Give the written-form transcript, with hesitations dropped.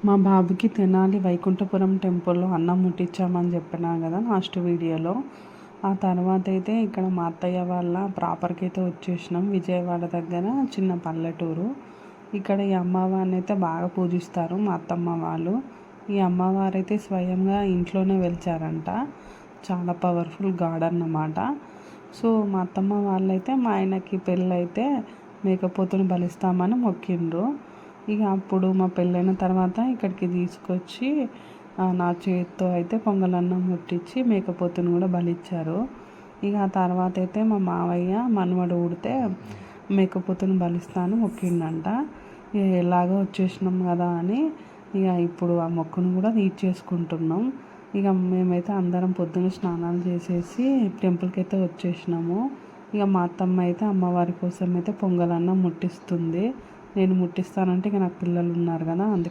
మా బాబుకి తెనాలి వైకుంఠపురం టెంపుల్లో అన్నం ముట్టించామని చెప్పినా కదా లాస్ట్ వీడియోలో. ఆ తర్వాత అయితే ఇక్కడ మా అత్తయ్య వాళ్ళ ప్రాపర్కి అయితే వచ్చేసినాం. విజయవాడ దగ్గర చిన్న పల్లెటూరు. ఇక్కడ ఈ అమ్మవారిని అయితే బాగా పూజిస్తారు మా అత్తమ్మ వాళ్ళు. ఈ అమ్మవారు అయితే స్వయంగా ఇంట్లోనే వెలిచారంట. చాలా పవర్ఫుల్ గాడ్ అన్నమాట. సో మా అత్తమ్మ వాళ్ళైతే మా ఆయనకి పెళ్ళైతే మేకపోతుని బలిస్తామని మొక్కిండ్రు. ఇక అప్పుడు మా పెళ్ళైన తర్వాత ఇక్కడికి తీసుకొచ్చి నా చేతితో అయితే పొంగలన్నం ముట్టించి మేకపోతుని కూడా బలిచ్చారు. ఇక ఆ తర్వాత అయితే మా మావయ్య మనవడు ఉడితే మేకపోతుని బలిస్తాను మొక్కిండంట. ఇక ఎలాగో వచ్చేసినాం కదా అని ఇక ఇప్పుడు ఆ మొక్కును కూడా తీర్చేసుకుంటున్నాం. ఇక మేమైతే అందరం పొద్దున్న స్నానాలు చేసేసి టెంపుల్కి అయితే వచ్చేసినాము. ఇక మా అత్తమ్మ అయితే అమ్మవారి కోసం అయితే పొంగలన్నం ముట్టిస్తుంది. నేను ముట్టిస్తానంటే ఇక నాకు పిల్లలు ఉన్నారు కదా, అందుకే